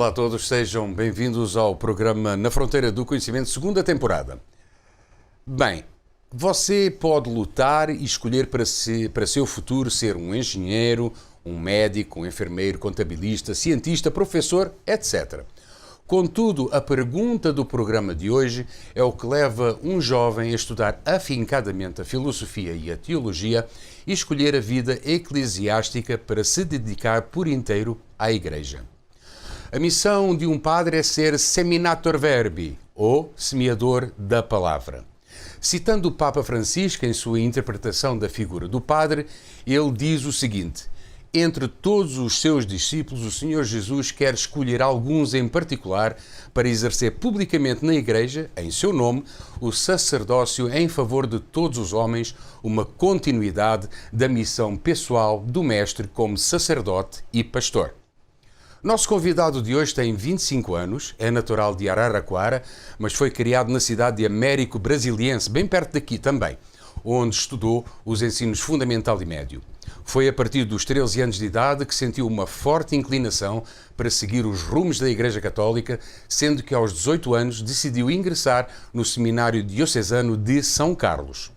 Olá a todos, sejam bem-vindos ao programa Na Fronteira do Conhecimento, segunda temporada. Bem, você pode lutar e escolher para seu futuro ser um engenheiro, um médico, um enfermeiro, contabilista, cientista, professor, etc. Contudo, a pergunta do programa de hoje é o que leva um jovem a estudar afincadamente a filosofia e a teologia e escolher a vida eclesiástica para se dedicar por inteiro à Igreja. A missão de um padre é ser seminator verbi, ou semeador da palavra. Citando o Papa Francisco em sua interpretação da figura do padre, ele diz o seguinte: entre todos os seus discípulos, o Senhor Jesus quer escolher alguns em particular para exercer publicamente na Igreja, em seu nome, o sacerdócio em favor de todos os homens, uma continuidade da missão pessoal do Mestre como sacerdote e pastor. Nosso convidado de hoje tem 25 anos, é natural de Araraquara, mas foi criado na cidade de Américo Brasiliense, bem perto daqui também, onde estudou os ensinos fundamental e médio. Foi a partir dos 13 anos de idade que sentiu uma forte inclinação para seguir os rumos da Igreja Católica, sendo que aos 18 anos decidiu ingressar no Seminário Diocesano de São Carlos.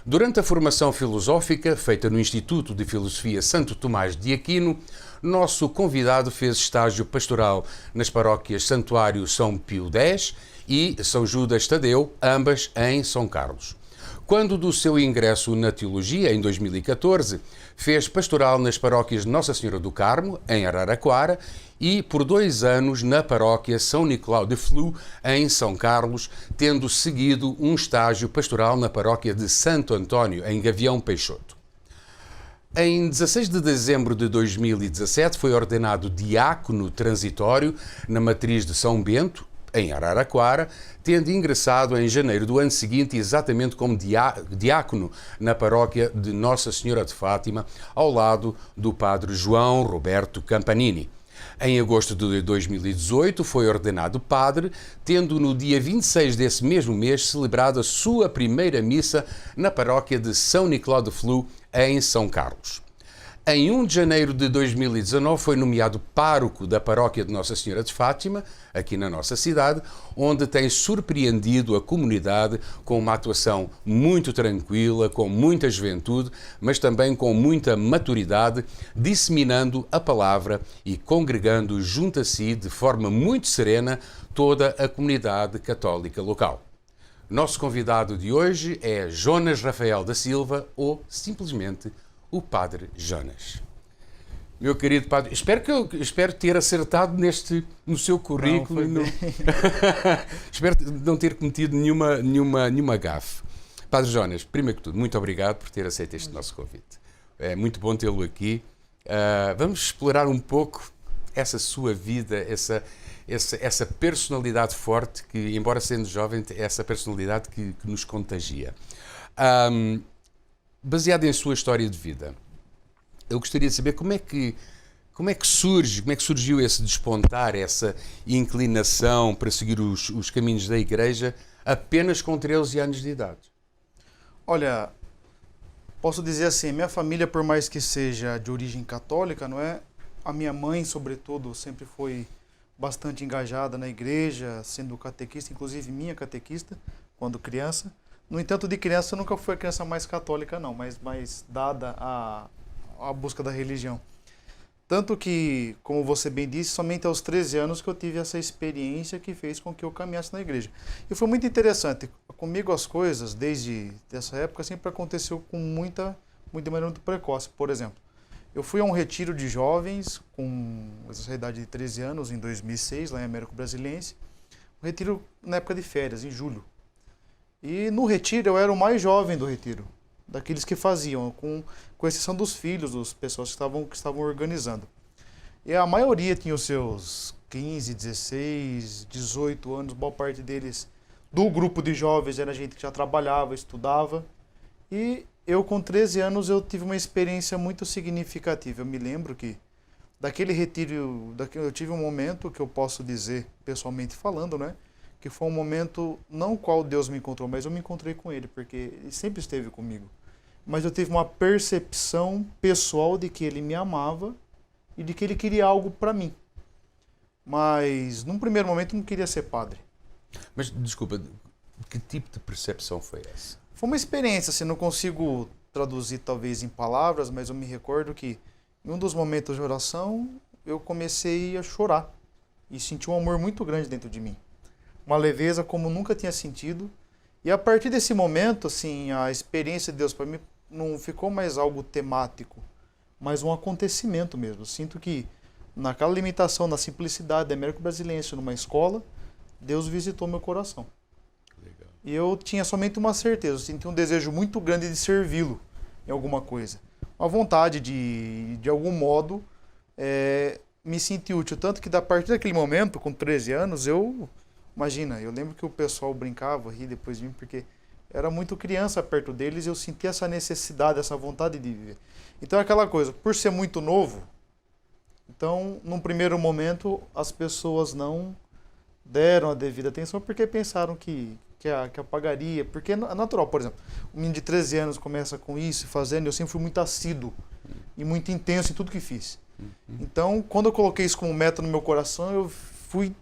Durante a formação filosófica, feita no Instituto de Filosofia Santo Tomás de Aquino, nosso convidado fez estágio pastoral nas paróquias Santuário São Pio X e São Judas Tadeu, ambas em São Carlos. Quando do seu ingresso na teologia, em 2014, fez pastoral nas paróquias Nossa Senhora do Carmo, em Araraquara, e por 2 anos na paróquia São Nicolau de Flu, em São Carlos, tendo seguido um estágio pastoral na paróquia de Santo António, em Gavião Peixoto. Em 16 de dezembro de 2017 foi ordenado diácono transitório na matriz de São Bento, em Araraquara, tendo ingressado em janeiro do ano seguinte exatamente como diácono na paróquia de Nossa Senhora de Fátima, ao lado do padre João Roberto Campanini. Em agosto de 2018 foi ordenado padre, tendo no dia 26 desse mesmo mês celebrado a sua primeira missa na paróquia de São Nicolau de Flu, em São Carlos. Em 1 de janeiro de 2019 foi nomeado pároco da paróquia de Nossa Senhora de Fátima, aqui na nossa cidade, onde tem surpreendido a comunidade com uma atuação muito tranquila, com muita juventude, mas também com muita maturidade, disseminando a palavra e congregando junto a si, de forma muito serena, toda a comunidade católica local. Nosso convidado de hoje é Jonas Rafael da Silva, ou simplesmente o Padre Jonas. Meu querido Padre, espero ter acertado no seu currículo. Espero não ter cometido nenhuma gafe. Padre Jonas, primeiro que tudo, muito obrigado por ter aceito este nosso convite. É muito bom tê-lo aqui. Vamos explorar um pouco essa sua vida, essa personalidade forte que, embora sendo jovem, é essa personalidade que nos contagia. Baseado em sua história de vida, eu gostaria de saber como é que surgiu esse despontar, essa inclinação para seguir os caminhos da Igreja apenas com 13 anos de idade? Olha, posso dizer assim, minha família, por mais que seja de origem católica, não é? A minha mãe, sobretudo, sempre foi bastante engajada na igreja, sendo catequista, inclusive minha catequista, quando criança. No entanto, de criança eu nunca fui a criança mais católica, não, mas mais dada à busca da religião. Tanto que, como você bem disse, somente aos 13 anos que eu tive essa experiência que fez com que eu caminhasse na igreja. E foi muito interessante. Comigo as coisas, desde essa época, sempre aconteceu com de maneira muito precoce. Por exemplo, eu fui a um retiro de jovens com essa idade de 13 anos, em 2006, lá em Américo Brasiliense. Um retiro na época de férias, em julho. E no retiro eu era o mais jovem do retiro, daqueles que faziam, com exceção dos filhos, das pessoas que estavam organizando. E a maioria tinha os seus 15, 16, 18 anos, boa parte deles do grupo de jovens era gente que já trabalhava, estudava. E eu com 13 anos eu tive uma experiência muito significativa. Eu me lembro que daquele retiro, eu tive um momento que eu posso dizer, pessoalmente falando, né? Que foi um momento, não o qual Deus me encontrou, mas eu me encontrei com Ele, porque Ele sempre esteve comigo. Mas eu tive uma percepção pessoal de que Ele me amava e de que Ele queria algo para mim. mas num primeiro momento não queria ser padre. Mas, desculpa, que tipo de percepção foi essa? Foi uma experiência, assim, não consigo traduzir talvez em palavras, mas eu me recordo que em um dos momentos de oração eu comecei a chorar e senti um amor muito grande dentro de mim. Uma leveza como nunca tinha sentido. E a partir desse momento, assim, a experiência de Deus para mim não ficou mais algo temático, mas um acontecimento mesmo. Eu sinto que naquela limitação, na simplicidade da América Brasileira, numa escola, Deus visitou meu coração. Legal. E eu tinha somente uma certeza, eu senti um desejo muito grande de servi-lo em alguma coisa. Uma vontade de algum modo, me sentir útil. Tanto que a partir daquele momento, com 13 anos, imagina, eu lembro que o pessoal brincava, ria depois de mim, porque eu era muito criança perto deles e eu sentia essa necessidade, essa vontade de viver. Então é aquela coisa, por ser muito novo, então, num primeiro momento, as pessoas não deram a devida atenção porque pensaram que apagaria. Porque é natural, por exemplo, um menino de 13 anos começa com isso, fazendo, eu sempre fui muito assíduo e muito intenso em tudo que fiz. Então, quando eu coloquei isso como meta no meu coração, eu fui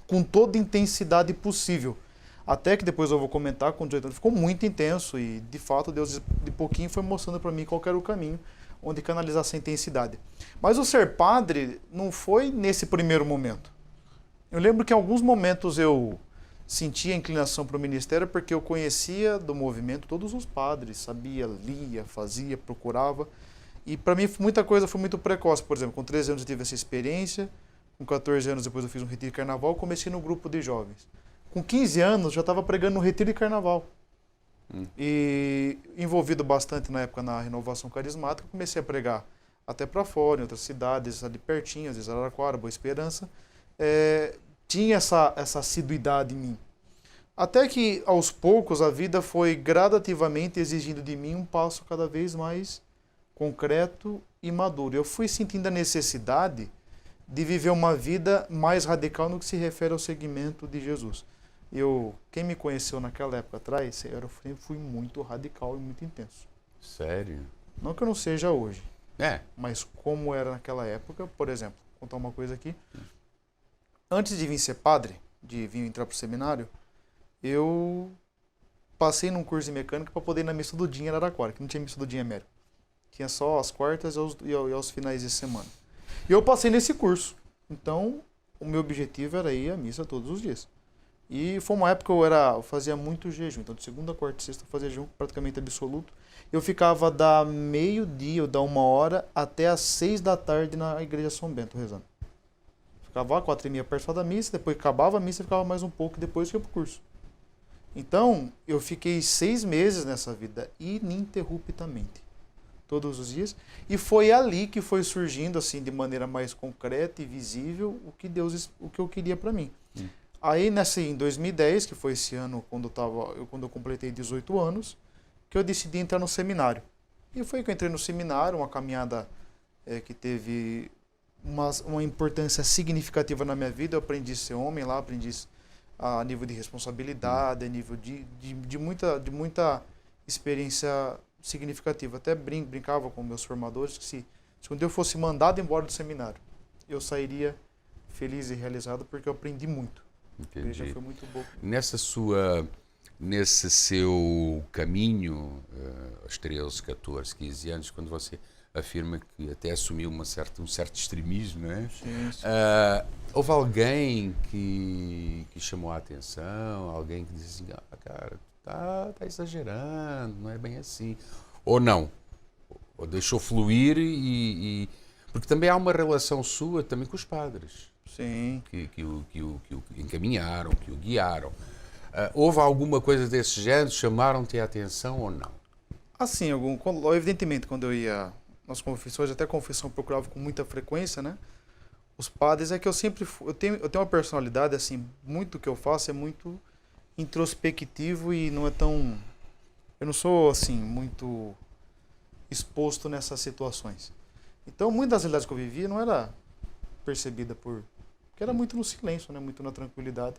com toda a intensidade possível. Até que depois eu vou comentar, com 18 anos, ficou muito intenso e, de fato, Deus de pouquinho foi mostrando para mim qual era o caminho onde canalizar essa intensidade. Mas o ser padre não foi nesse primeiro momento. Eu lembro que em alguns momentos eu sentia a inclinação para o ministério porque eu conhecia do movimento todos os padres, sabia, lia, fazia, procurava. E para mim muita coisa foi muito precoce. Por exemplo, com 13 anos eu tive essa experiência, com 14 anos depois eu fiz um retiro de carnaval, comecei no grupo de jovens. Com 15 anos já estava pregando no retiro de carnaval. E envolvido bastante na época na renovação carismática, comecei a pregar até para fora, em outras cidades ali pertinho, às vezes Araraquara, Boa Esperança. Tinha essa assiduidade em mim. Até que, aos poucos, a vida foi gradativamente exigindo de mim um passo cada vez mais concreto e maduro. Eu fui sentindo a necessidade de viver uma vida mais radical no que se refere ao segmento de Jesus. Quem me conheceu naquela época atrás, eu fui muito radical e muito intenso. Sério? Não que eu não seja hoje, É. mas como era naquela época, por exemplo, vou contar uma coisa aqui. Antes de vir ser padre, de vir entrar para o seminário, eu passei num curso de mecânica para poder ir na missa do dia em Araraquara, que não tinha missa do dia em América. Tinha só as quartas e aos finais de semana. E eu passei nesse curso. Então, o meu objetivo era ir à missa todos os dias. E foi uma época que eu fazia muito jejum. Então, de segunda, quarta e sexta eu fazia jejum praticamente absoluto. Eu ficava da meio-dia ou da 1h até às 6 da tarde na igreja São Bento rezando. Ficava 4h30 perto da missa, depois acabava a missa, ficava mais um pouco e depois ia pro curso. Então, eu fiquei 6 meses nessa vida, ininterruptamente, todos os dias. E foi ali que foi surgindo, assim, de maneira mais concreta e visível, o que eu queria para mim. Aí, em 2010, que foi esse ano, quando eu completei 18 anos, que eu decidi entrar no seminário. E foi que eu entrei no seminário, uma caminhada que teve uma importância significativa na minha vida. Eu aprendi a ser homem lá, aprendi a nível de responsabilidade, a nível de muita experiência significativa. Até brincava com meus formadores que se quando eu fosse mandado embora do seminário, eu sairia feliz e realizado porque eu aprendi muito. Entendi. A igreja foi muito boa. Nesse seu caminho, aos 13, 14, 15 anos, quando você afirma que até assumiu um certo extremismo, não é? Sim. Houve alguém que chamou a atenção, alguém que disse assim, cara, tá exagerando, não é bem assim. Ou não? Ou deixou fluir porque também há uma relação sua também com os padres. Sim. Que o encaminharam, que o guiaram. Houve alguma coisa desse género? Chamaram-te a atenção ou não? Assim, evidentemente, quando eu ia nas confissões, até a confissão eu procurava com muita frequência, né? Os padres é que eu sempre eu tenho uma personalidade, assim, muito que eu faço é muito introspectivo e não é tão... Eu não sou, assim, muito exposto nessas situações. Então, muitas das realidades que eu vivia não era percebida porque era muito no silêncio, né? Muito na tranquilidade.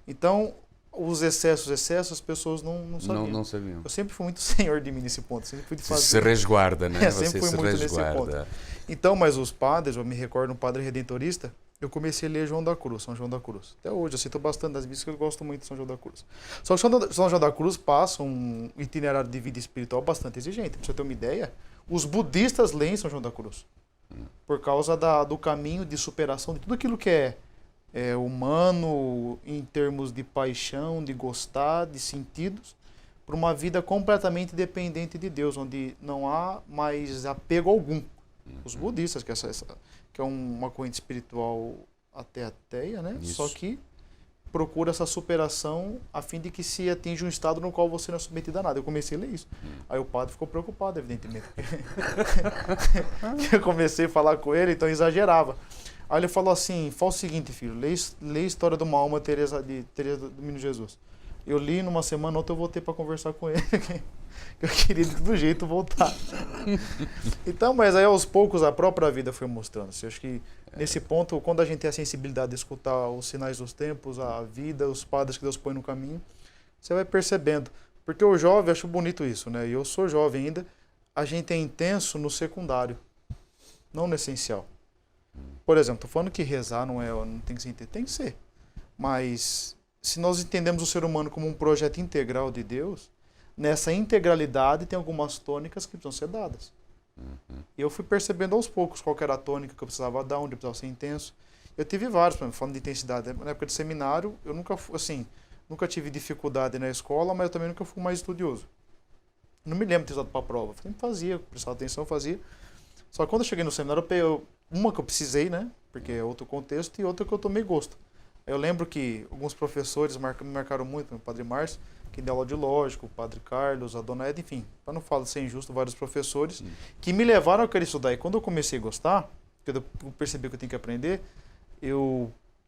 Então, os excessos, as pessoas não sabiam. Não sabiam. Eu sempre fui muito senhor de mim nesse ponto. Sempre fui de fazer. Se resguarda, né? Sempre fui muito nesse ponto. Então, mas os padres, eu me recordo um padre redentorista, eu comecei a ler João da Cruz, São João da Cruz. Até hoje, eu cito bastante das místicas, eu gosto muito de São João da Cruz. Só que São João da Cruz passa um itinerário de vida espiritual bastante exigente. Pra você ter uma ideia, os budistas leem São João da Cruz. Por causa do caminho de superação de tudo aquilo que é humano, em termos de paixão, de gostar, de sentidos, para uma vida completamente dependente de Deus, onde não há mais apego algum. Os budistas, que é uma corrente espiritual até ateia, né? Isso. Só que procura essa superação a fim de que se atinja um estado no qual você não é submetido a nada. Eu comecei a ler isso. Aí o padre ficou preocupado, evidentemente. Eu comecei a falar com ele, então exagerava. Aí ele falou assim, fala o seguinte, filho, lê a história de uma alma Teresa do Menino Jesus. Eu li numa semana, outra eu voltei para conversar com ele. Eu queria de todo jeito voltar. Então, mas aí aos poucos a própria vida foi mostrando. Eu acho que nesse ponto, quando a gente tem a sensibilidade de escutar os sinais dos tempos, a vida, os padres que Deus põe no caminho, você vai percebendo. Porque o jovem, eu acho bonito isso, né? E eu sou jovem ainda, a gente é intenso no secundário, não no essencial. Por exemplo, tô falando que rezar não tem que ser, tem que ser. Mas se nós entendemos o ser humano como um projeto integral de Deus, nessa integralidade tem algumas tônicas que precisam ser dadas. E eu fui percebendo aos poucos qual era a tônica que eu precisava dar, onde eu precisava ser intenso. Eu tive vários, falando de intensidade. Na época de seminário, eu nunca tive dificuldade na escola, mas eu também nunca fui mais estudioso. Não me lembro de ter estudado para a prova. Eu sempre fazia, prestava atenção, fazia. Só que quando eu cheguei no seminário, uma que eu precisei, né? Porque é outro contexto, e outra que eu tomei gosto. Eu lembro que alguns professores me marcaram muito, o Padre Márcio, que deu aula de lógica, o Padre Carlos, a Dona Eda, enfim, para não falar de ser injusto, vários professores, que me levaram a querer estudar. E quando eu comecei a gostar, quando eu percebi que eu tinha que aprender,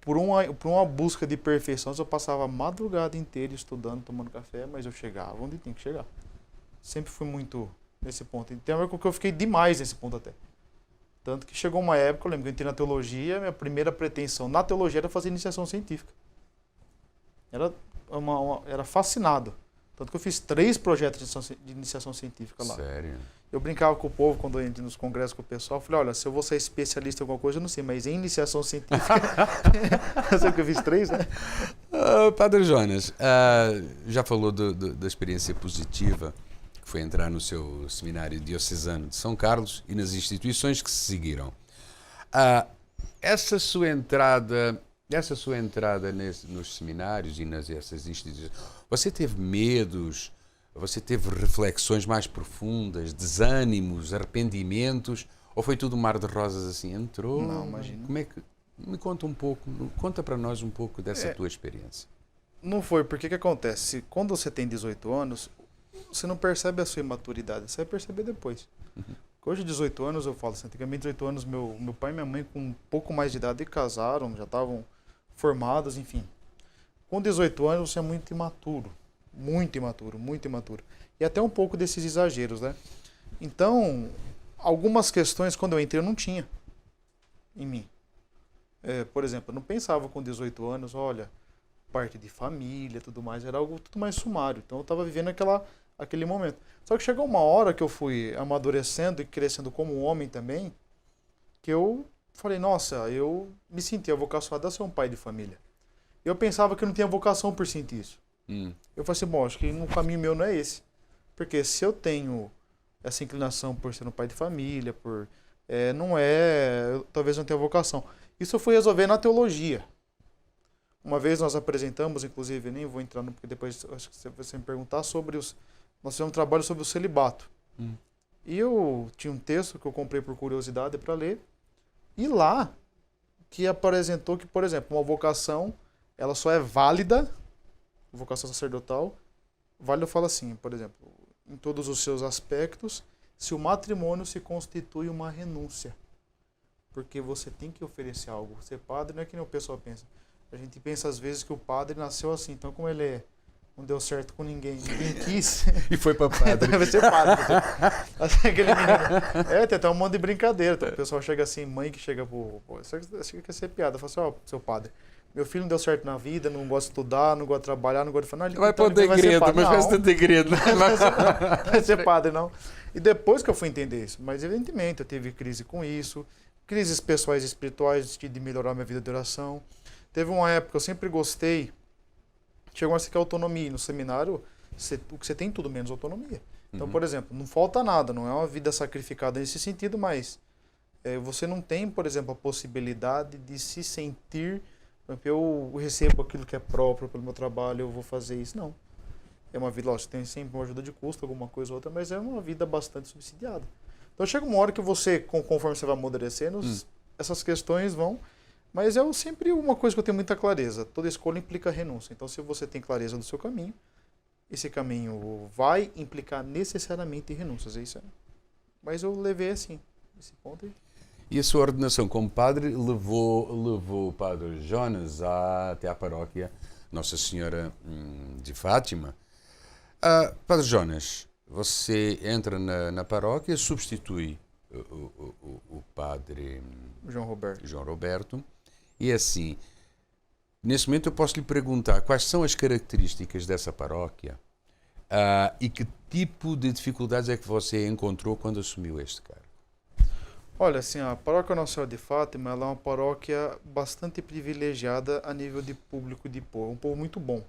por uma busca de perfeição, eu passava a madrugada inteira estudando, tomando café, mas eu chegava onde tinha que chegar. Sempre fui muito nesse ponto. Tem a ver com que eu fiquei demais nesse ponto até. Tanto que chegou uma época, eu lembro que eu entrei na teologia, minha primeira pretensão na teologia era fazer iniciação científica. Era fascinado. Tanto que eu fiz 3 projetos de iniciação científica lá. Sério? Eu brincava com o povo quando eu entrei nos congressos com o pessoal. Eu falei, olha, se eu vou ser especialista em alguma coisa, eu não sei, mas em iniciação científica... Eu sei que eu fiz 3, né? Padre Jonas, já falou da experiência positiva que foi entrar no seu seminário diocesano de São Carlos e nas instituições que se seguiram. Essa sua entrada nos seminários e nessas instituições, você teve medos, você teve reflexões mais profundas, desânimos, arrependimentos, ou foi tudo um mar de rosas assim? Entrou? Não, imagina. Como é que... Me conta um pouco, conta para nós um pouco dessa tua experiência. Não foi, porque o que acontece? Quando você tem 18 anos, você não percebe a sua imaturidade, você vai perceber depois. Hoje, 18 anos, eu falo assim, antigamente 18 anos, meu pai e minha mãe com um pouco mais de idade casaram, já estavam formados, enfim. Com 18 anos, você é muito imaturo. Muito imaturo, muito imaturo. E até um pouco desses exageros, né? Então, algumas questões, quando eu entrei, eu não tinha em mim. Por exemplo, eu não pensava com 18 anos, olha, parte de família, tudo mais, era algo tudo mais sumário. Então, eu estava vivendo aquele momento. Só que chegou uma hora que eu fui amadurecendo e crescendo como homem também, que eu falei, nossa, eu me sentia vocacionado a ser um pai de família. Eu pensava que eu não tinha vocação por sentir isso. Eu falei assim, bom, acho que no caminho meu não é esse. Porque se eu tenho essa inclinação por ser um pai de família, talvez não tenha vocação. Isso eu fui resolver na teologia. Uma vez nós apresentamos, inclusive, nem vou entrar porque depois acho que você me perguntar nós fizemos um trabalho sobre o celibato. E eu tinha um texto que eu comprei por curiosidade para ler. E lá, que apresentou que, por exemplo, uma vocação, ela só é válida, vocação sacerdotal, válida fala assim, por exemplo, em todos os seus aspectos, se o matrimônio se constitui uma renúncia. Porque você tem que oferecer algo. Ser padre não é que nem o pessoal pensa. A gente pensa às vezes que o padre nasceu assim, então como ele não deu certo com ninguém quis. E foi para padre. Vai ser padre. Aquele menino. Tem até um monte de brincadeira. Então, o pessoal chega assim, mãe que chega você quer ser piada. Fala assim, seu padre, meu filho não deu certo na vida, não gosta de estudar, não gosta de trabalhar, não gosta de falar. Não, vai pôr degredo, mas vai ser degredo. Vai ser padre, não. E depois que eu fui entender isso, mas evidentemente eu tive crise com isso, crises pessoais e espirituais, de melhorar minha vida de oração. Teve uma época, eu sempre gostei, chegou a ser que a autonomia. No seminário, o que você tem tudo menos autonomia. Então, por exemplo, não falta nada, não é uma vida sacrificada nesse sentido, mas você não tem, por exemplo, a possibilidade de se sentir, eu recebo aquilo que é próprio pelo meu trabalho, eu vou fazer isso. Não. É uma vida, lógico, tem sempre uma ajuda de custo, alguma coisa ou outra, mas é uma vida bastante subsidiada. Então chega uma hora que você, conforme você vai amadurecendo, essas questões vão... Mas é sempre uma coisa que eu tenho muita clareza. Toda escolha implica renúncia. Então, se você tem clareza do seu caminho, esse caminho vai implicar necessariamente em renúncias. É isso. Mas eu levei assim, esse ponto aí. E a sua ordenação como padre levou o padre Jonas até à paróquia Nossa Senhora de Fátima. Padre Jonas, você entra na paróquia, substitui o padre João Roberto. E assim, nesse momento eu posso lhe perguntar quais são as características dessa paróquia e que tipo de dificuldades é que você encontrou quando assumiu este cargo? Olha, assim, a paróquia Nossa Senhora de Fátima, ela é uma paróquia bastante privilegiada a nível de público de povo, um povo muito bom.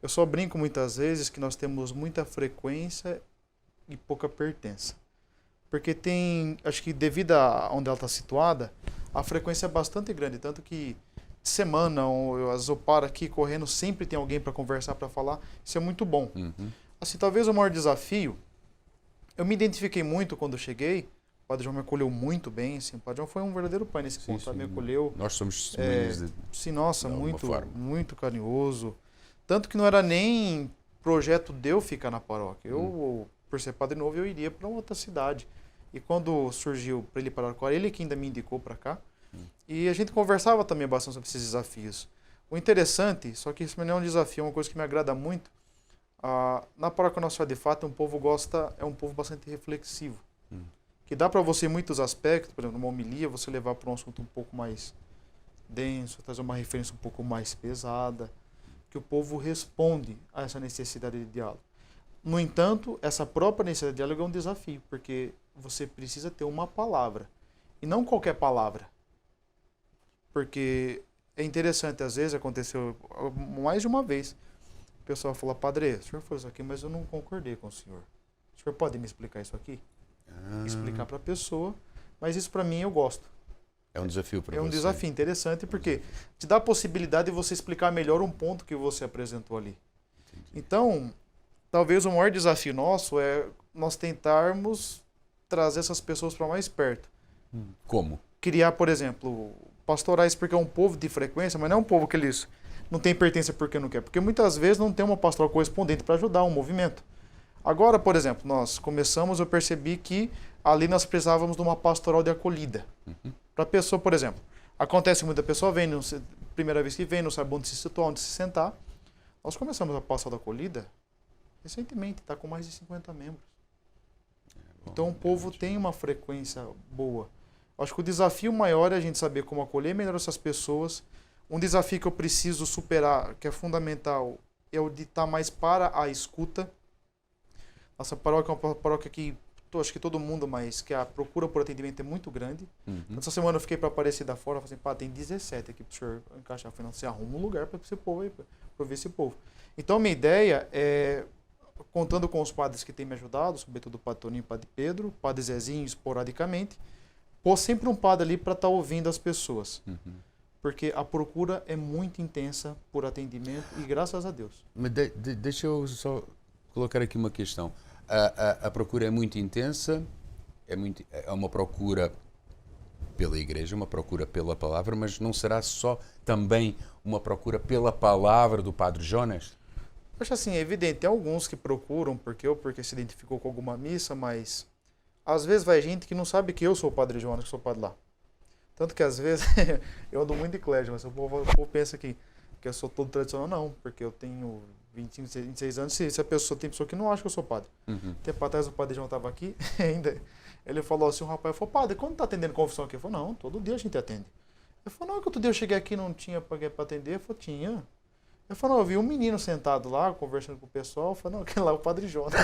Eu só brinco muitas vezes que nós temos muita frequência e pouca pertença. Porque acho que devido a onde ela está situada, a frequência é bastante grande, tanto que semana, às vezes eu paro aqui correndo, sempre tem alguém para conversar, para falar, isso é muito bom. Assim, talvez o maior desafio, eu me identifiquei muito quando eu cheguei, o Padre João me acolheu muito bem, assim, o Padre João foi um verdadeiro pai nesse ponto, me acolheu. Nós somos testemunhas sim, nossa, muito carinhoso, tanto que não era nem projeto de eu ficar na paróquia, eu, por ser padre novo, eu iria para outra cidade. E quando surgiu para ele para Araraquara, ele que ainda me indicou para cá. E a gente conversava também bastante sobre esses desafios. O interessante, só que isso não é um desafio, é uma coisa que me agrada muito. Na paróquia Nossa Senhora de Fátima, é um povo bastante reflexivo. Que dá para você, em muitos aspectos, por exemplo, numa homilia, você levar para um assunto um pouco mais denso, trazer uma referência um pouco mais pesada, que o povo responde a essa necessidade de diálogo. No entanto, essa própria necessidade de diálogo é um desafio, porque você precisa ter uma palavra, e não qualquer palavra. Porque é interessante, às vezes, aconteceu mais de uma vez, o pessoal fala, padre, o senhor falou isso aqui, mas eu não concordei com o senhor. O senhor pode me explicar isso aqui? Explicar para a pessoa, mas isso para mim eu gosto. É um desafio para você. É um desafio interessante, porque te dá a possibilidade de você explicar melhor um ponto que você apresentou ali. Entendi. Então, talvez o maior desafio nosso é nós tentarmos trazer essas pessoas para mais perto. Como? Criar, por exemplo, pastorais, porque é um povo de frequência, mas não é um povo que eles não tem pertença porque não quer. Porque muitas vezes não tem uma pastoral correspondente para ajudar um movimento. Agora, por exemplo, nós começamos, eu percebi que ali nós precisávamos de uma pastoral de acolhida. Para a pessoa, por exemplo, acontece muita pessoa vem, primeira vez que vem, não sabe onde se situar, onde se sentar. Nós começamos a pastoral de acolhida recentemente, está com mais de 50 membros. Então o povo tem uma frequência boa. Acho que o desafio maior é a gente saber como acolher melhor essas pessoas. Um desafio que eu preciso superar, que é fundamental, é o de estar mais para a escuta. Nossa paróquia é uma paróquia que acho que todo mundo, mas que a procura por atendimento é muito grande. Essa semana eu fiquei para Aparecida fora, falei assim, pá, tem 17 aqui para o senhor encaixar. Eu falei, não, você arruma um lugar para esse povo aí, para ver esse povo. Então, minha ideia é, contando com os padres que têm me ajudado, sobretudo o Padre Toninho e o Padre Pedro, o Padre Zezinho esporadicamente, pôr sempre um padre ali para estar ouvindo as pessoas. Porque a procura é muito intensa por atendimento e graças a Deus. Mas deixa eu só colocar aqui uma questão. A procura é muito intensa, é uma procura pela igreja, uma procura pela palavra, mas não será só também uma procura pela palavra do Padre Jonas? Acho assim, é evidente, tem alguns que procuram porque se identificou com alguma missa, mas às vezes vai gente que não sabe que eu sou o Padre Jonas, que sou o padre lá. Tanto que às vezes eu ando muito de eclésia, mas o povo pensa que eu sou todo tradicional, não, porque eu tenho 25, 26 anos, se a pessoa tem pessoa que não acha que eu sou padre. Tempo atrás o Padre João estava aqui, ainda, ele falou assim, um rapaz falou, padre, quando tá atendendo confissão aqui? Eu falei, não, todo dia a gente atende. Ele falou, não, que outro dia eu cheguei aqui e não tinha para atender. Eu falei, tinha. Ele Eu falei, não, eu vi um menino sentado lá, conversando com o pessoal. Eu falei, não, aquele lá é o Padre Jonas.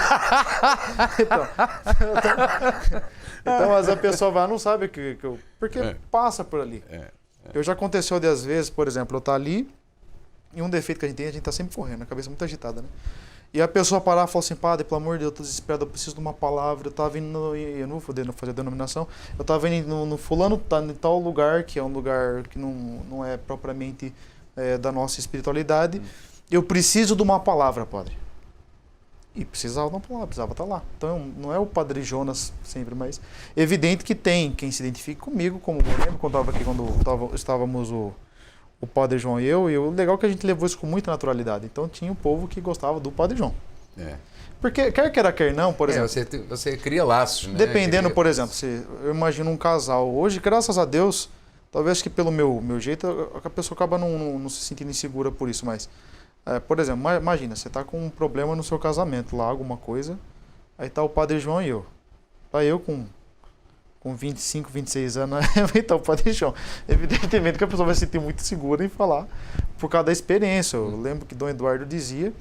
Então, mas a pessoa vai, não sabe que eu... Porque passa por ali. Eu já aconteceu de, às vezes, por exemplo, eu estar ali, e um defeito que a gente tá sempre correndo, a cabeça muito agitada, né? E a pessoa parar e falar assim, padre, pelo amor de Deus, eu tô desesperado, eu preciso de uma palavra. Eu tava indo, eu não vou fazer a denominação, eu tava indo no fulano, tá em tal lugar, que é um lugar que não é propriamente da nossa espiritualidade. Eu preciso de uma palavra, padre. E precisava de uma palavra, precisava estar lá. Então não é o Padre Jonas sempre, mas evidente que tem quem se identifique comigo, como eu lembro quando estava aqui, quando estávamos o Padre João e eu, o legal é que a gente levou isso com muita naturalidade. Então tinha um povo que gostava do Padre João. Porque quer queira, quer não, por exemplo... Você cria laços, né? Dependendo, por exemplo, eu imagino um casal hoje, graças a Deus, talvez que pelo meu jeito, a pessoa acaba não se sentindo insegura por isso, mas... por exemplo, imagina, você está com um problema no seu casamento lá, alguma coisa, aí está o Padre João e eu. Tá eu com 25, 26 anos, então o Padre João. Evidentemente que a pessoa vai se sentir muito segura em falar por causa da experiência. Eu lembro que Dom Eduardo dizia,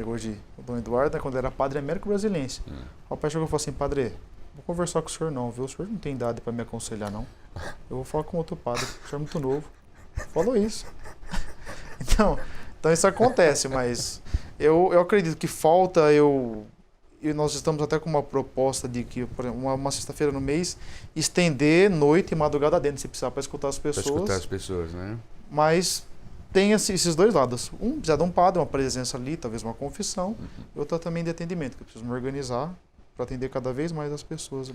hoje o Dom Eduardo, quando era padre Américo Brasilense, o rapaz chegou e falou assim, padre, vou conversar com o senhor não, viu? O senhor não tem idade para me aconselhar não. Eu vou falar com outro padre, o senhor é muito novo. Falou isso. Então isso acontece, mas eu acredito que falta e nós estamos até com uma proposta de que, por exemplo, uma sexta-feira no mês, estender noite e madrugada dentro, se precisar, para escutar as pessoas. Para escutar as pessoas, né? Mas tem esses dois lados. Um precisa de um padre, uma presença ali, talvez uma confissão, e outra também de atendimento, que eu preciso me organizar para atender cada vez mais as pessoas.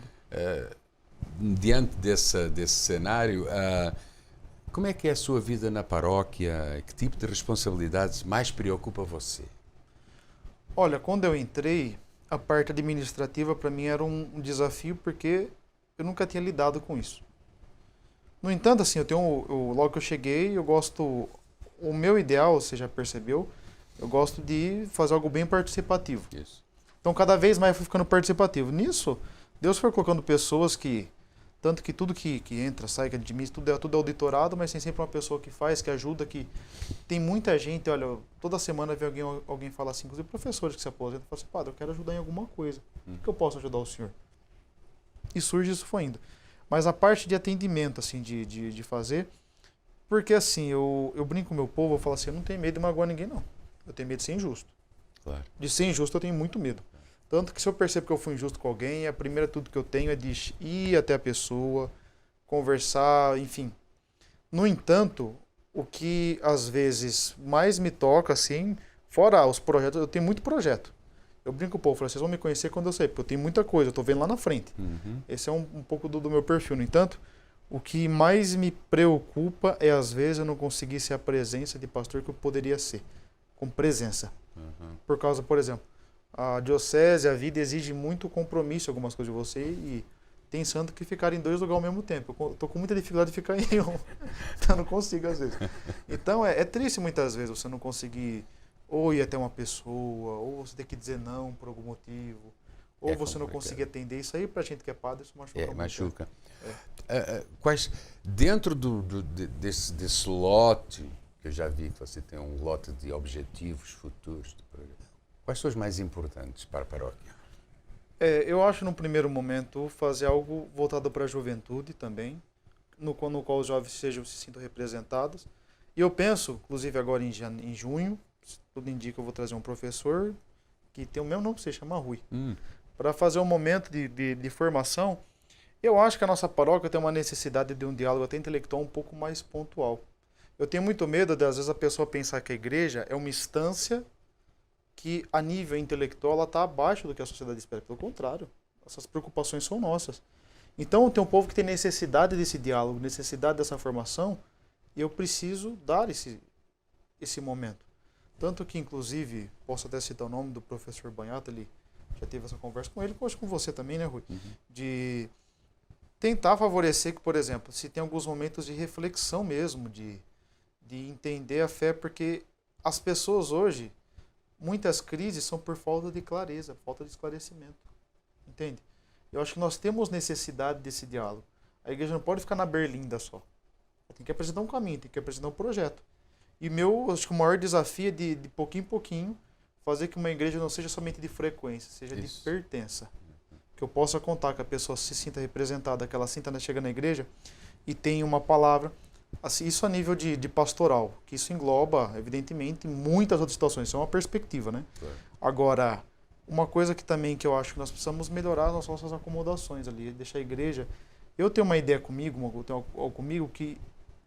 Diante desse cenário, como é que é a sua vida na paróquia? Que tipo de responsabilidades mais preocupa você? Olha, quando eu entrei, a parte administrativa para mim era um desafio porque eu nunca tinha lidado com isso. No entanto, assim, logo que eu cheguei, eu gosto... O meu ideal, você já percebeu, eu gosto de fazer algo bem participativo. Isso. Então, cada vez mais eu fui ficando participativo. Nisso, Deus foi colocando pessoas que... Tanto que tudo que entra, sai, que admite, tudo é auditorado, mas tem sempre uma pessoa que faz, que ajuda, que tem muita gente, olha, toda semana vem alguém falar assim, inclusive professores que se aposentam, falam assim, padre, eu quero ajudar em alguma coisa. O que eu posso ajudar o senhor? E surge isso foi indo. Mas a parte de atendimento, assim, de fazer, porque assim, eu brinco com o meu povo, eu falo assim, eu não tenho medo de magoar ninguém, não. Eu tenho medo de ser injusto. Claro. De ser injusto eu tenho muito medo. Tanto que se eu percebo que eu fui injusto com alguém, a primeira tudo que eu tenho é de ir até a pessoa, conversar, enfim. No entanto, o que às vezes mais me toca, assim, fora os projetos, eu tenho muito projeto. Eu brinco com o povo, falo, vocês vão me conhecer quando eu sair, porque eu tenho muita coisa, eu estou vendo lá na frente. Esse é um pouco do meu perfil. No entanto, o que mais me preocupa é, às vezes, eu não conseguir ser a presença de pastor que eu poderia ser, com presença. Por causa, por exemplo, a diocese, a vida exige muito compromisso, algumas coisas de você, e tem santo que ficar em 2 lugares ao mesmo tempo. Eu tô com muita dificuldade de ficar em um, então eu não consigo às vezes. Então é triste muitas vezes você não conseguir ou ir até uma pessoa, ou você ter que dizer não por algum motivo, ou você não conseguir atender. Isso aí pra gente que é padre, isso machuca muito. Machuca. Dentro desse lote, que eu já vi que você tem um lote de objetivos futuros, quais são os mais importantes para a paróquia? Eu acho, no primeiro momento, fazer algo voltado para a juventude também, no qual os jovens se sintam representados. E eu penso, inclusive agora em junho, tudo indica que eu vou trazer um professor que tem o mesmo nome, se chama Rui, para fazer um momento de formação. Eu acho que a nossa paróquia tem uma necessidade de um diálogo até intelectual um pouco mais pontual. Eu tenho muito medo de, às vezes, a pessoa pensar que a igreja é uma instância que, a nível intelectual, ela está abaixo do que a sociedade espera. Pelo contrário, essas preocupações são nossas. Então, tem um povo que tem necessidade desse diálogo, necessidade dessa formação, e eu preciso dar esse momento. Tanto que, inclusive, posso até citar o nome do professor Banhato, ele já teve essa conversa com ele, acho com você também, né, Rui? De tentar favorecer que, por exemplo, se tem alguns momentos de reflexão mesmo, de entender a fé, porque as pessoas hoje, muitas crises são por falta de clareza, falta de esclarecimento. Entende? Eu acho que nós temos necessidade desse diálogo. A igreja não pode ficar na berlinda só. Tem que apresentar um caminho, tem que apresentar um projeto. E acho que o maior desafio é de pouquinho em pouquinho fazer que uma igreja não seja somente de frequência, seja de pertença. Que eu possa contar, que a pessoa se sinta representada, que ela sinta, chega na igreja e tem uma palavra. Assim, isso a nível de pastoral, que isso engloba, evidentemente, muitas outras situações. Isso é uma perspectiva, né? Agora, uma coisa que também que eu acho que nós precisamos melhorar nas nossas acomodações ali, deixar a igreja... Eu tenho uma ideia comigo que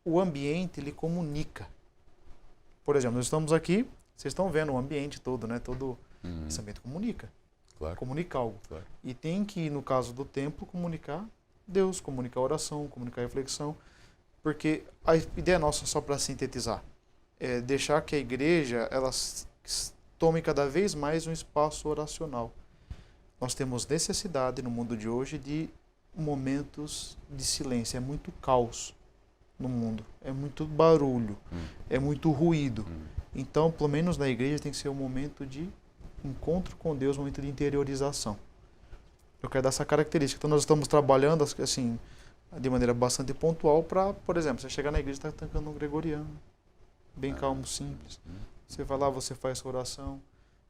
o ambiente, ele comunica. Por exemplo, nós estamos aqui, vocês estão vendo o ambiente todo, né? Todo esse ambiente comunica. Claro. Comunica algo. Claro. E tem que, no caso do templo, comunicar Deus, comunicar oração, comunicar reflexão. Porque a ideia nossa, só para sintetizar, é deixar que a igreja ela tome cada vez mais um espaço oracional. Nós temos necessidade no mundo de hoje de momentos de silêncio. É muito caos no mundo, é muito barulho, é muito ruído. Então, pelo menos na igreja tem que ser um momento de encontro com Deus, um momento de interiorização. Eu quero dar essa característica. Então nós estamos trabalhando assim de maneira bastante pontual para, por exemplo, você chegar na igreja e está cantando um gregoriano, bem calmo, simples. Você vai lá, você faz sua oração,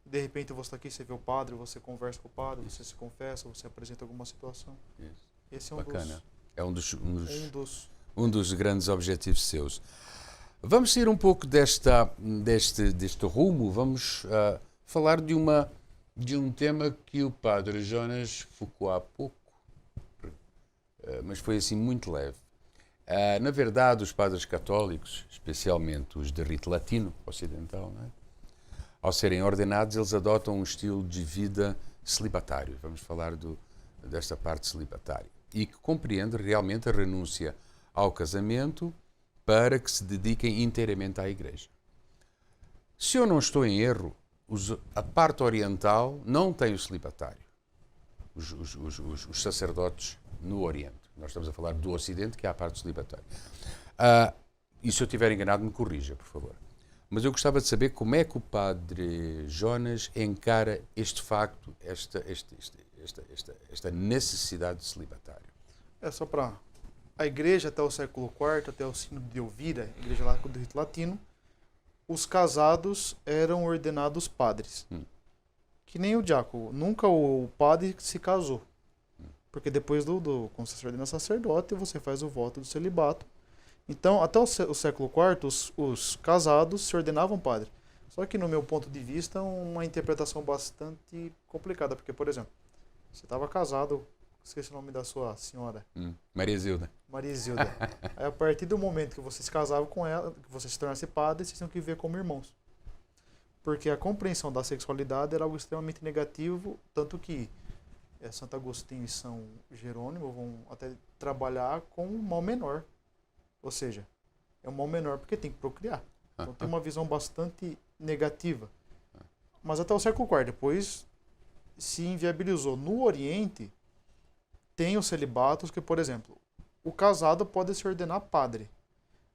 de repente você está aqui, você vê o padre, você conversa com o padre, você se confessa, você apresenta alguma situação. Esse é Bacana. É um dos grandes objetivos seus. Vamos sair um pouco deste rumo, vamos falar de um tema que o padre Jonas focou há pouco, mas foi assim muito leve. Na verdade, os padres católicos, especialmente os de rito latino, ocidental, não é? Ao serem ordenados, eles adotam um estilo de vida celibatário. Vamos falar desta parte celibatária. E que compreende realmente a renúncia ao casamento para que se dediquem inteiramente à igreja. Se eu não estou em erro, a parte oriental não tem o celibatário. Os sacerdotes no Oriente. Nós estamos a falar do Ocidente, que é a parte celibatária. E se eu estiver enganado, me corrija, por favor. Mas eu gostava de saber como é que o padre Jonas encara este facto, esta necessidade de celibatário. É só para... A igreja até o século IV, até o Sínodo de Elvira, a igreja lá do rito latino, os casados eram ordenados padres. Que nem o diácono. Nunca o padre se casou. Porque depois quando você se ordena sacerdote, você faz o voto do celibato. Então, até o século IV, os casados se ordenavam padre. Só que, no meu ponto de vista, é uma interpretação bastante complicada. Porque, por exemplo, você estava casado, esqueci o nome da sua senhora. Maria Zilda. Maria Zilda. Aí, a partir do momento que você se casava com ela, que você se tornasse padre, vocês tinham que viver como irmãos. Porque a compreensão da sexualidade era algo extremamente negativo, tanto que Santo Agostinho e São Jerônimo vão até trabalhar com um mal menor. Ou seja, é um mal menor porque tem que procriar. Então tem uma visão bastante negativa. Mas até o século IV, depois se inviabilizou. No Oriente, tem os celibatos que, por exemplo, o casado pode se ordenar padre,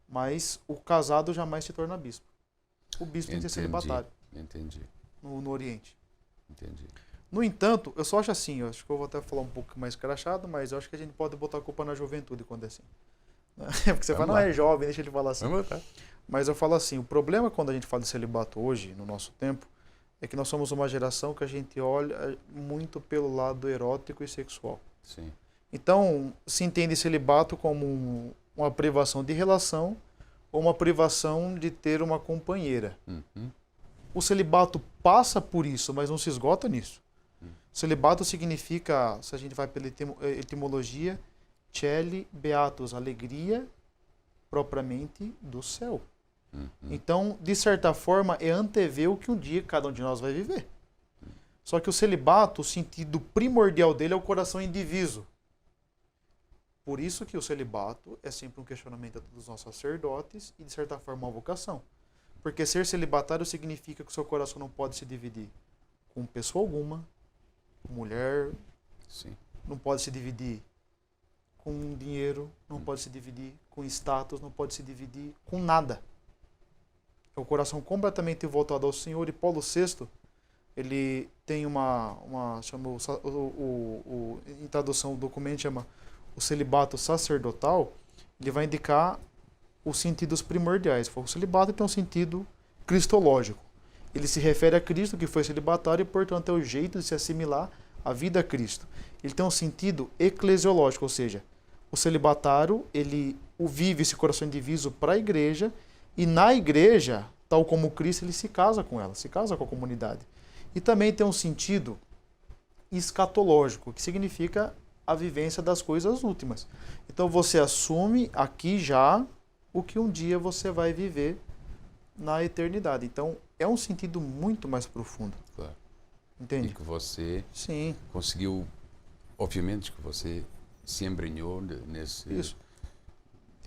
mas o casado jamais se torna bispo. O bispo tem que ser celibatário. Entendi. No Oriente. Entendi. No entanto, eu só acho assim, eu acho que eu vou até falar um pouco mais crachado, mas eu acho que a gente pode botar a culpa na juventude quando é assim. Porque você fala, não é jovem, deixa ele falar assim. Mas eu falo assim, o problema quando a gente fala de celibato hoje, no nosso tempo, é que nós somos uma geração que a gente olha muito pelo lado erótico e sexual. Sim. Então, se entende celibato como uma privação de relação ou uma privação de ter uma companheira. O celibato passa por isso, mas não se esgota nisso. Celibato significa, se a gente vai pela etimologia, Celi beatus, alegria propriamente do céu. Então, de certa forma, é antever o que um dia cada um de nós vai viver. Só que o celibato, o sentido primordial dele é o coração indiviso. Por isso que o celibato é sempre um questionamento dos nossos sacerdotes e, de certa forma, uma vocação. Porque ser celibatário significa que o seu coração não pode se dividir com pessoa alguma, com mulher, Sim. Não pode se dividir com dinheiro, não pode se dividir com status, não pode se dividir com nada. É o coração completamente voltado ao Senhor. E Paulo VI, ele tem chama em tradução o documento chama o celibato sacerdotal. Ele vai indicar os sentidos primordiais. O celibato tem um sentido cristológico. Ele se refere a Cristo, que foi celibatário, e, portanto, é o jeito de se assimilar à vida a Cristo. Ele tem um sentido eclesiológico, ou seja, o celibatário, ele vive esse coração indiviso para a igreja, e na igreja, tal como Cristo, ele se casa com ela, se casa com a comunidade. E também tem um sentido escatológico, que significa a vivência das coisas últimas. Então você assume aqui já o que um dia você vai viver na eternidade. Então é um sentido muito mais profundo. Claro. Entende? E que você Sim. conseguiu, obviamente que você se embrenhou nesse... Isso.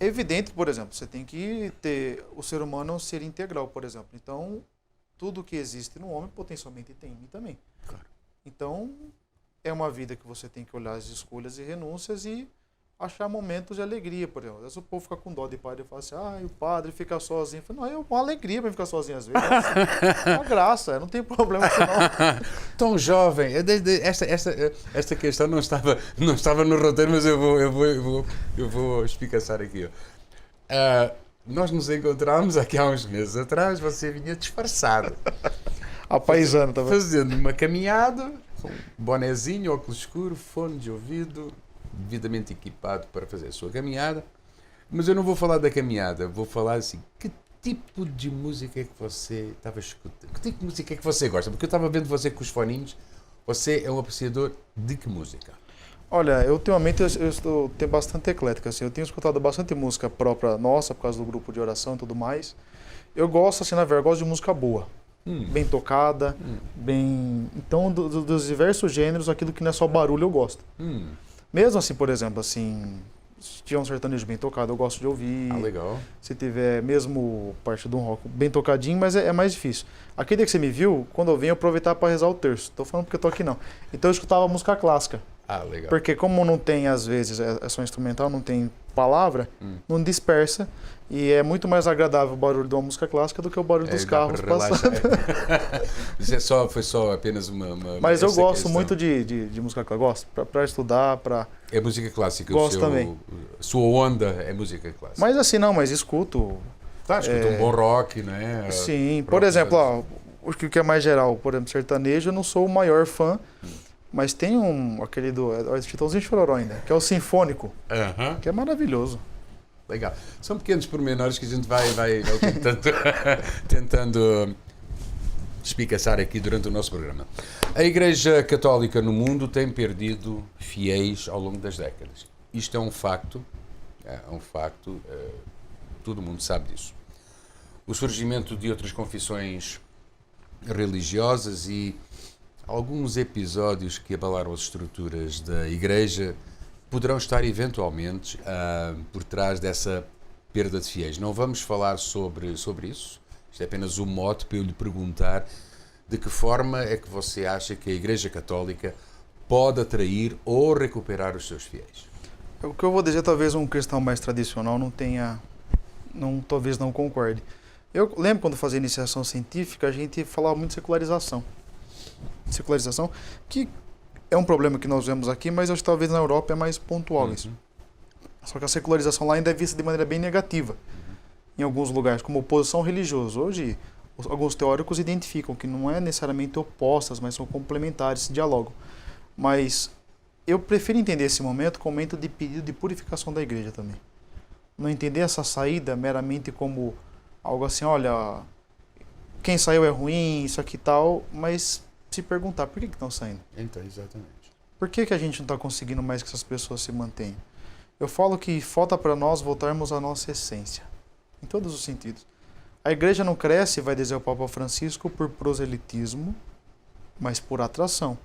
É evidente, por exemplo, você tem que ter... O ser humano é um ser integral, por exemplo. Então, tudo que existe no homem potencialmente tem em mim também. Claro. Então, é uma vida que você tem que olhar as escolhas e renúncias e achar momentos de alegria, por exemplo. Às vezes o povo fica com dó de padre e fala assim, o padre fica sozinho. Eu falo, não, é uma alegria para ficar sozinho às vezes. É uma graça, não tem problema com não. Tão jovem. Esta questão não estava no roteiro, mas eu vou espicaçar aqui. Nós nos encontramos aqui há uns meses atrás, você vinha disfarçado. A paisana também. Fazendo uma caminhada, com bonezinho, óculos escuro, fone de ouvido, devidamente equipado para fazer a sua caminhada. Mas eu não vou falar da caminhada, vou falar assim, que tipo de música é que você estava escutando? Que tipo de música é que você gosta? Porque eu estava vendo você com os foninhos, você é um apreciador de que música? Olha, ultimamente eu tenho bastante eclética, assim, eu tenho escutado bastante música própria nossa, por causa do grupo de oração e tudo mais. Eu gosto, assim, na verdade, eu gosto de música boa. Bem tocada, bem... Então, dos diversos gêneros, aquilo que não é só barulho, eu gosto. Mesmo assim, por exemplo, assim, se tiver um sertanejo bem tocado, eu gosto de ouvir. Legal. Se tiver mesmo parte de um rock bem tocadinho, mas é mais difícil. Aquele dia que você me viu, quando eu vim, eu aproveitava para rezar o terço. Tô falando porque eu tô aqui não. Então eu escutava música clássica. Legal. Porque como não tem, às vezes, é só instrumental, não tem palavra, não dispersa. E é muito mais agradável o barulho de uma música clássica do que o barulho dos carros passando. Foi só apenas uma Mas eu gosto muito de música clássica. Gosto para estudar, para... É música clássica. Gosto também. Sua onda é música clássica. Mas assim, não, mas escuto... Claro, escuta um bom rock, né? Sim, por exemplo, o que é mais geral, por exemplo, sertanejo, eu não sou o maior fã, mas tem aquele do Chitãozinho e Chororó ainda, que é o Sinfônico, que é maravilhoso. Legal. São pequenos pormenores que a gente vai tentando espicaçar aqui durante o nosso programa. A Igreja Católica no mundo tem perdido fiéis ao longo das décadas. Isto é um facto, todo mundo sabe disso. O surgimento de outras confissões religiosas e alguns episódios que abalaram as estruturas da Igreja poderão estar eventualmente por trás dessa perda de fiéis. Não vamos falar sobre isso. Isto é apenas um mote para eu lhe perguntar de que forma é que você acha que a Igreja Católica pode atrair ou recuperar os seus fiéis. O que eu vou dizer, talvez um cristão mais tradicional talvez não concorde. Eu lembro quando fazia iniciação científica, a gente falava muito de secularização. Secularização, que é um problema que nós vemos aqui, mas acho que talvez na Europa é mais pontual isso. Só que a secularização lá ainda é vista de maneira bem negativa. Em alguns lugares, como oposição religiosa. Hoje, alguns teóricos identificam que não é necessariamente opostas, mas são complementares, se dialogam. Mas eu prefiro entender esse momento como momento de pedido de purificação da igreja também. Não entender essa saída meramente como algo assim, olha, quem saiu é ruim, isso aqui e tal, mas se perguntar, por que estão saindo? Então, exatamente. Por que a gente não está conseguindo mais que essas pessoas se mantenham? Eu falo que falta para nós voltarmos à nossa essência, em todos os sentidos. A igreja não cresce, vai dizer o Papa Francisco, por proselitismo, mas por atração.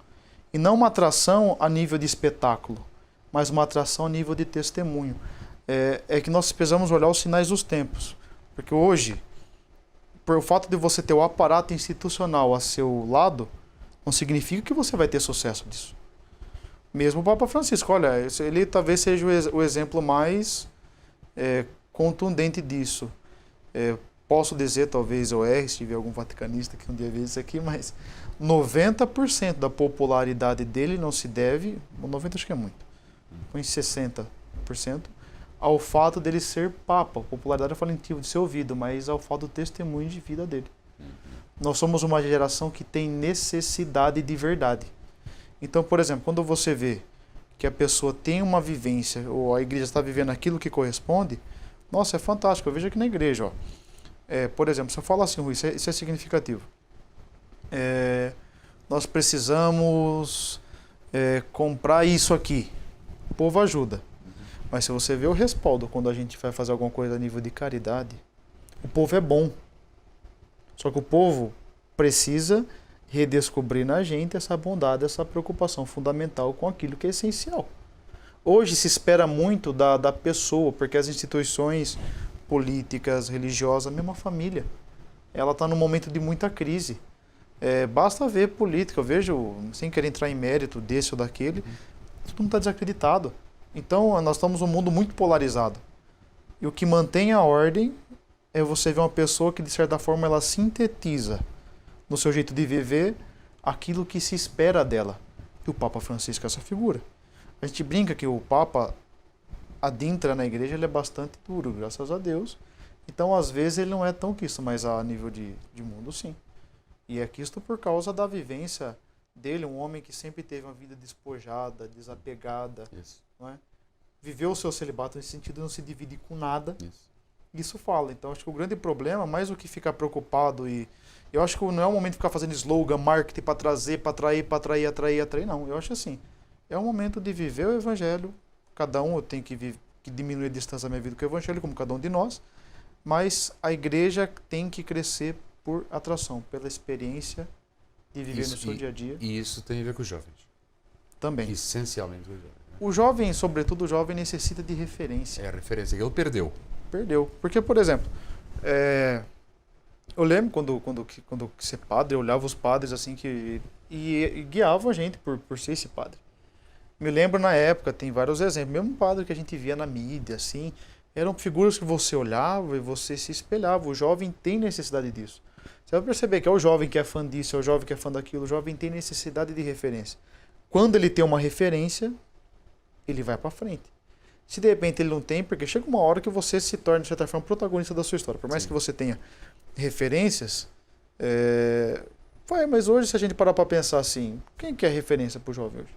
E não uma atração a nível de espetáculo, mas uma atração a nível de testemunho. É que nós precisamos olhar os sinais dos tempos. Porque hoje, por fato de você ter o aparato institucional a seu lado, não significa que você vai ter sucesso disso. Mesmo o Papa Francisco, olha, ele talvez seja o exemplo mais contundente disso. Posso dizer, talvez eu erre, se tiver algum vaticanista que um dia vê isso aqui, mas 90% da popularidade dele não se deve, 90% acho que é muito, põe 60%, ao fato dele ser Papa. Popularidade é falentivo de ser ouvido, mas ao fato do testemunho de vida dele. Nós somos uma geração que tem necessidade de verdade. Então, por exemplo, quando você vê que a pessoa tem uma vivência, ou a igreja está vivendo aquilo que corresponde, nossa, é fantástico. Eu vejo aqui na igreja, ó. Por exemplo, se eu falo assim, Rui, isso é significativo. Nós precisamos comprar isso aqui. O povo ajuda. Mas se você vê o respaldo quando a gente vai fazer alguma coisa a nível de caridade, o povo é bom. Só que o povo precisa redescobrir na gente essa bondade, essa preocupação fundamental com aquilo que é essencial. Hoje se espera muito da pessoa, porque as instituições políticas, religiosas, a mesma família, ela está num momento de muita crise. Basta ver política, eu vejo, sem querer entrar em mérito desse ou daquele, todo mundo está desacreditado. Então nós estamos num mundo muito polarizado. E o que mantém a ordem é você ver uma pessoa que de certa forma ela sintetiza no seu jeito de viver aquilo que se espera dela. E o Papa Francisco é essa figura. A gente brinca que o Papa adentra na igreja, ele é bastante duro, graças a Deus. Então, às vezes, ele não é tão quisto, mas a nível de mundo, sim. E é quisto por causa da vivência dele, um homem que sempre teve uma vida despojada, desapegada. Isso. Não é? Viveu o seu celibato nesse sentido, não se divide com nada. Isso fala. Então, acho que o grande problema, mais do que ficar preocupado eu acho que não é o momento de ficar fazendo slogan, marketing para trazer, para atrair, não. Eu acho assim, é o momento de viver o evangelho. Cada um tem que diminuir a distância da minha vida com o evangelho, como cada um de nós, mas a igreja tem que crescer por atração, pela experiência de viver no seu dia a dia. E isso tem a ver com os jovens. Também. Essencialmente com os jovens. O jovem, sobretudo o jovem, necessita de referência. É a referência que ele perdeu. Perdeu. Porque, por exemplo, eu lembro quando ser padre, eu olhava os padres assim e guiavam a gente por ser esse padre. Me lembro na época, tem vários exemplos, mesmo padre que a gente via na mídia, assim, eram figuras que você olhava e você se espelhava. O jovem tem necessidade disso. Você vai perceber que é o jovem que é fã disso, é o jovem que é fã daquilo, o jovem tem necessidade de referência. Quando ele tem uma referência, ele vai para frente. Se de repente ele não tem, porque chega uma hora que você se torna, de certa forma, protagonista da sua história. Por mais que você tenha referências, mas hoje, se a gente parar para pensar assim, quem que é referência para o jovem hoje?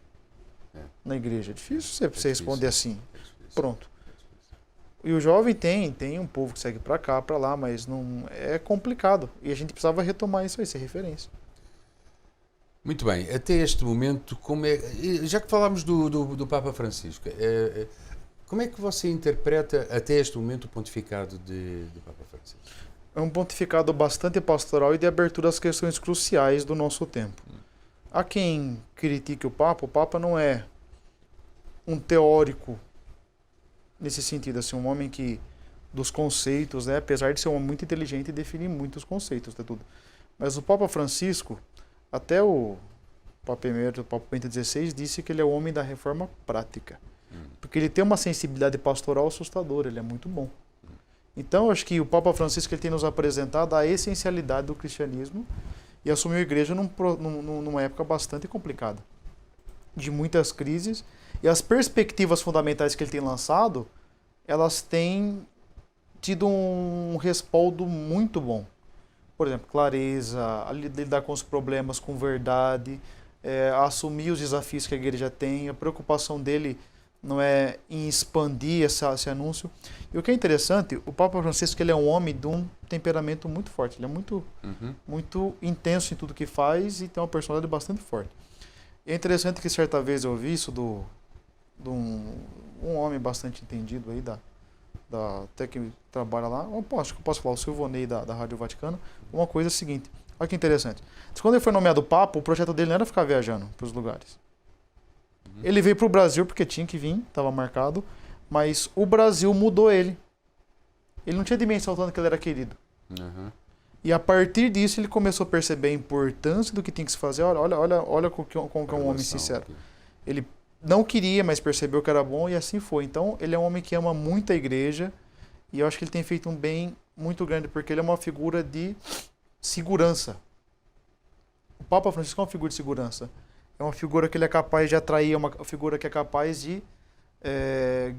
Na igreja. É difícil você responder assim. Pronto. E o jovem tem um povo que segue para cá, para lá, mas não é complicado. E a gente precisava retomar isso aí, ser referência. Muito bem. Até este momento, já que falámos do Papa Francisco, como é que você interpreta até este momento o pontificado do Papa Francisco? É um pontificado bastante pastoral e de abertura às questões cruciais do nosso tempo. Há quem critique o Papa não é um teórico nesse sentido, assim, um homem que dos conceitos, né, apesar de ser um homem muito inteligente e definir muitos conceitos de tudo. Mas o Papa Francisco, até o Papa Emérito, o Papa Bento XVI, disse que ele é o homem da reforma prática. Porque ele tem uma sensibilidade pastoral assustadora, ele é muito bom. Então, eu acho que o Papa Francisco ele tem nos apresentado a essencialidade do cristianismo e assumiu a igreja numa época bastante complicada, de muitas crises, e as perspectivas fundamentais que ele tem lançado, elas têm tido um respaldo muito bom. Por exemplo, clareza, a lidar com os problemas com verdade, assumir os desafios que a igreja tem, a preocupação dele não é em expandir esse anúncio. E o que é interessante, o Papa Francisco ele é um homem de um temperamento muito forte, ele é muito intenso em tudo que faz e tem uma personalidade bastante forte. E é interessante que certa vez eu ouvi isso de um homem bastante entendido aí, até que trabalha lá, acho que eu posso falar, o Silvonei da Rádio Vaticano, uma coisa é a seguinte, olha que interessante. Quando ele foi nomeado Papa, o projeto dele não era ficar viajando para os lugares. Ele veio para o Brasil porque tinha que vir, estava marcado, mas o Brasil mudou ele. Ele não tinha dimensão tanto que ele era querido. E a partir disso ele começou a perceber a importância do que tem que se fazer. Olha como é um homem sincero. Ele não queria, mas percebeu que era bom e assim foi. Então ele é um homem que ama muito a igreja e eu acho que ele tem feito um bem muito grande porque ele é uma figura de segurança. O Papa Francisco é uma figura de segurança. É uma figura que ele é capaz de atrair, é uma figura que é capaz de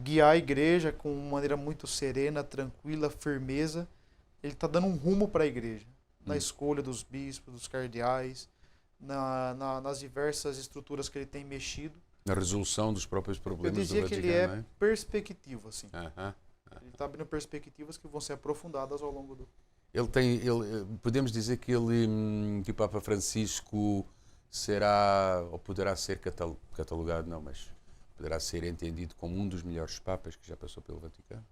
guiar a igreja com uma maneira muito serena, tranquila, firmeza. Ele está dando um rumo para a igreja, na escolha dos bispos, dos cardeais, nas diversas estruturas que ele tem mexido. Na resolução dos próprios problemas do Vaticano. Eu dizia que ele é perspectivo, assim. Ele está abrindo perspectivas que vão ser aprofundadas ao longo do... podemos dizer que o Papa Francisco será, ou poderá ser catalogado, não, mas poderá ser entendido como um dos melhores papas que já passou pelo Vaticano?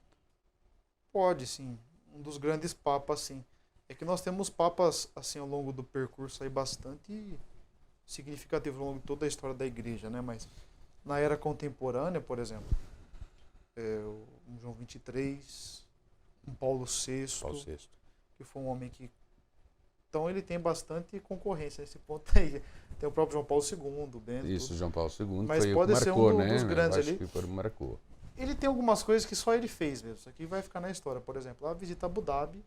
Pode, sim. Um dos grandes papas, sim. É que nós temos papas, assim, ao longo do percurso aí bastante significativos ao longo de toda a história da igreja, né? Mas na era contemporânea, por exemplo, o João XXIII, um Paulo VI, que foi um homem que... Então ele tem bastante concorrência nesse ponto aí. Tem o próprio João Paulo II, Bento. Isso, tudo. João Paulo II. Mas foi pode o que ser marcou, um né? dos grandes ali. Que marcou. Ele tem algumas coisas que só ele fez mesmo. Isso aqui vai ficar na história. Por exemplo, a visita a Abu Dhabi.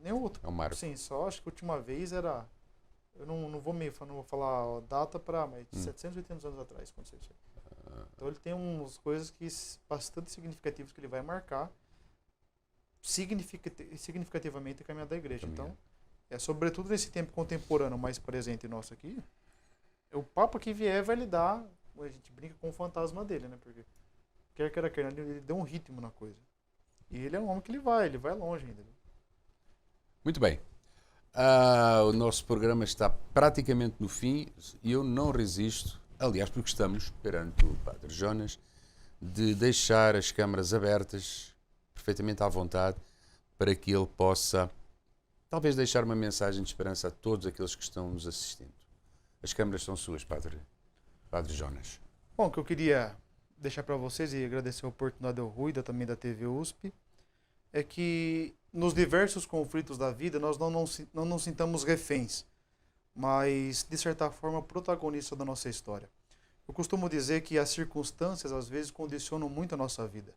Nenhum outro. É um marco. Sim, só acho que a última vez era... Eu não vou falar a data mas 780 anos atrás aconteceu isso aí. Então ele tem umas coisas bastante significativas que ele vai marcar significativamente a caminhada da igreja. Então, sobretudo nesse tempo contemporâneo mais presente nosso aqui, o Papa que vier vai lidar, a gente brinca com o fantasma dele, né? Porque quer queira, ele deu um ritmo na coisa. E ele é um homem que ele vai longe ainda. Muito bem. O nosso programa está praticamente no fim e eu não resisto, aliás, porque estamos perante o Padre Jonas, de deixar as câmaras abertas, perfeitamente à vontade, para que ele possa, talvez, deixar uma mensagem de esperança a todos aqueles que estão nos assistindo. As câmaras são suas, Padre Jonas. Bom, o que eu queria deixar para vocês e agradecer a oportunidade ao Rui, também da TV USP, é que nos diversos conflitos da vida nós não nos sintamos reféns, mas, de certa forma, protagonistas da nossa história. Eu costumo dizer que as circunstâncias, às vezes, condicionam muito a nossa vida.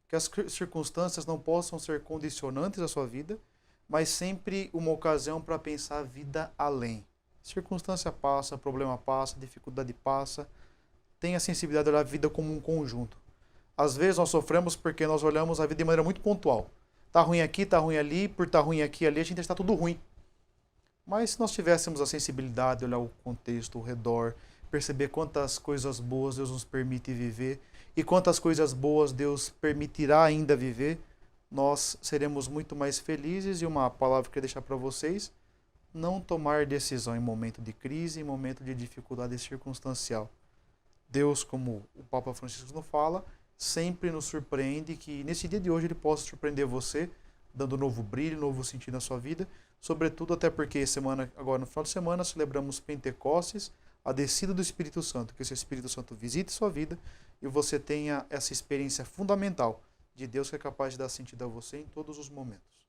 Que as circunstâncias não possam ser condicionantes à sua vida, mas sempre uma ocasião para pensar a vida além. Circunstância passa, problema passa, dificuldade passa. Tenha a sensibilidade de olhar a vida como um conjunto. Às vezes nós sofremos porque nós olhamos a vida de maneira muito pontual. Tá ruim aqui, tá ruim ali, por tá ruim aqui e ali, a gente está tudo ruim. Mas se nós tivéssemos a sensibilidade de olhar o contexto, o redor, perceber quantas coisas boas Deus nos permite viver e quantas coisas boas Deus permitirá ainda viver, nós seremos muito mais felizes. E uma palavra que eu queria deixar para vocês: não tomar decisão em momento de crise, em momento de dificuldade circunstancial. Deus, como o Papa Francisco nos fala, sempre nos surpreende, que nesse dia de hoje ele possa surpreender você, dando novo brilho, novo sentido na sua vida, sobretudo até porque agora no final de semana celebramos Pentecostes, a descida do Espírito Santo, que esse Espírito Santo visite sua vida e você tenha essa experiência fundamental de Deus que é capaz de dar sentido a você em todos os momentos.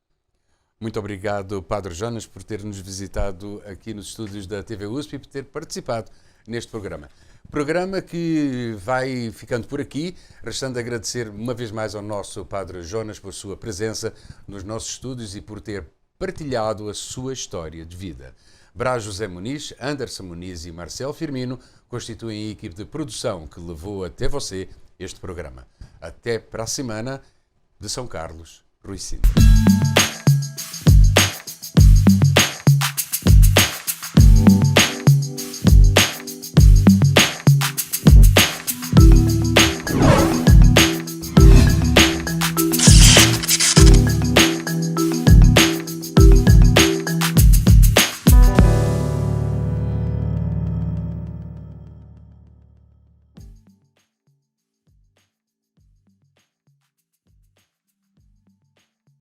Muito obrigado, Padre Jonas, por ter nos visitado aqui nos estúdios da TV USP e por ter participado neste programa. Programa que vai ficando por aqui, restando agradecer uma vez mais ao nosso Padre Jonas por sua presença nos nossos estúdios e por ter partilhado a sua história de vida. Brás José Muniz, Anderson Muniz e Marcelo Firmino constituem a equipe de produção que levou até você este programa. Até para a semana, de São Carlos, Rui Sintra.